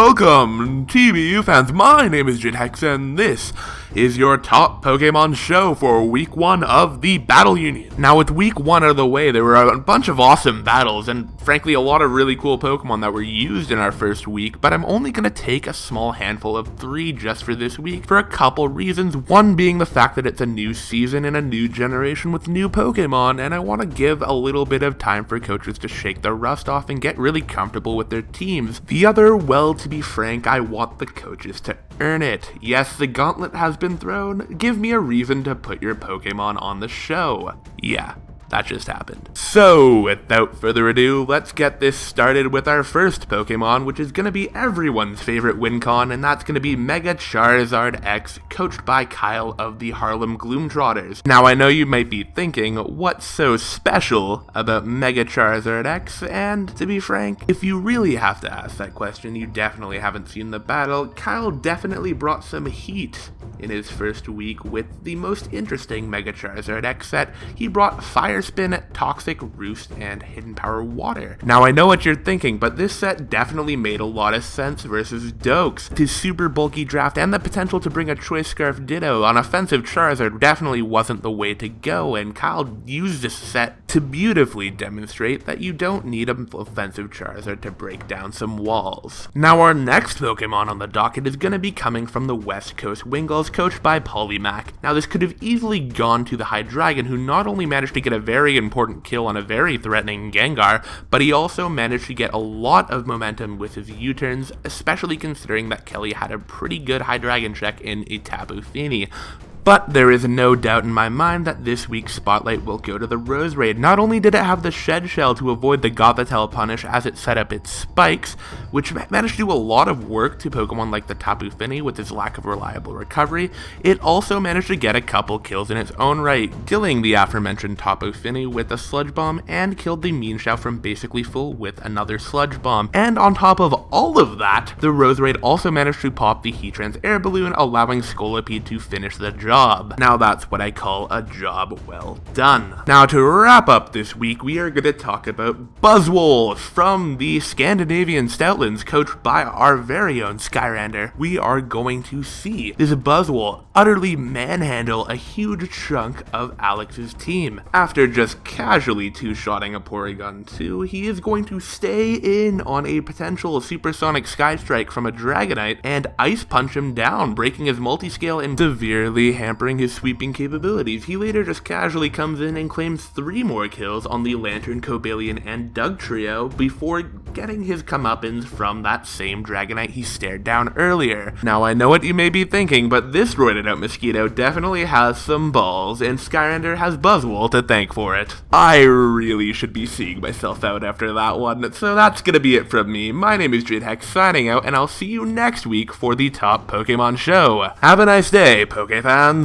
Welcome, TBU fans. My name is X, and this is your top Pokemon show for week 1 of the Battle Union. Now, with week 1 out of the way, there were a bunch of awesome battles, and frankly, a lot of really cool Pokemon that were used in our first week, but I'm only going to take a small handful of 3 just for this week for a couple reasons. One being the fact that it's a new season and a new generation with new Pokemon, and I want to give a little bit of time for coaches to shake the rust off and get really comfortable with their teams. The other, well, to be frank, I want the coaches to earn it. Yes, the gauntlet has been thrown. Give me a reason to put your Pokemon on the show. Yeah, that just happened. So, without further ado, let's get this started with our first Pokemon, which is going to be everyone's favorite WinCon, and that's going to be Mega Charizard X, coached by Kyle of the Harlem Gloomtrotters. Now, I know you might be thinking, what's so special about Mega Charizard X? And, to be frank, if you really have to ask that question, you definitely haven't seen the battle. Kyle definitely brought some heat in his first week with the most interesting Mega Charizard X set. He brought Fire Spin, Toxic, Roost, and Hidden Power Water. Now, I know what you're thinking, but this set definitely made a lot of sense versus Dokes. His super bulky draft and the potential to bring a Choice Scarf Ditto on offensive Charizard definitely wasn't the way to go, and Kyle used this set to beautifully demonstrate that you don't need an offensive Charizard to break down some walls. Now, our next Pokemon on the docket is going to be coming from the West Coast Wingulls, coached by Polymac. Now, this could have easily gone to the Hydreigon, who not only managed to get a very important kill on a very threatening Gengar, but he also managed to get a lot of momentum with his U-turns, especially considering that Kelly had a pretty good Hydreigon check in a Tapu Fini. But there is no doubt in my mind that this week's spotlight will go to the Roserade. Not only did it have the Shed Shell to avoid the Gothitelle punish as it set up its spikes, which managed to do a lot of work to Pokemon like the Tapu Fini with its lack of reliable recovery, it also managed to get a couple kills in its own right, killing the aforementioned Tapu Fini with a Sludge Bomb and killed the Meanshao from basically full with another Sludge Bomb. And on top of all of that, the Roserade also managed to pop the Heatran's Air Balloon, allowing Scolipede to finish the job. Now that's what I call a job well done. Now, to wrap up this week, we are going to talk about Buzzwole from the Scandinavian Stoutlands, coached by our very own Skyrander. We are going to see this Buzzwole utterly manhandle a huge chunk of Alex's team. After just casually two-shotting a Porygon 2, he is going to stay in on a potential Supersonic Sky Strike from a Dragonite and Ice Punch him down, breaking his multiscale and severely hampering his sweeping capabilities. He later just casually comes in and claims 3 more kills on the Lantern, Cobalion, and Doug trio before getting his comeuppance from that same Dragonite he stared down earlier. Now, I know what you may be thinking, but this roided out mosquito definitely has some balls, and Skyrander has Buzzwole to thank for it. I really should be seeing myself out after that one, so that's gonna be it from me. My name is Hex signing out, and I'll see you next week for the top Pokemon show. Have a nice day, Pokefans.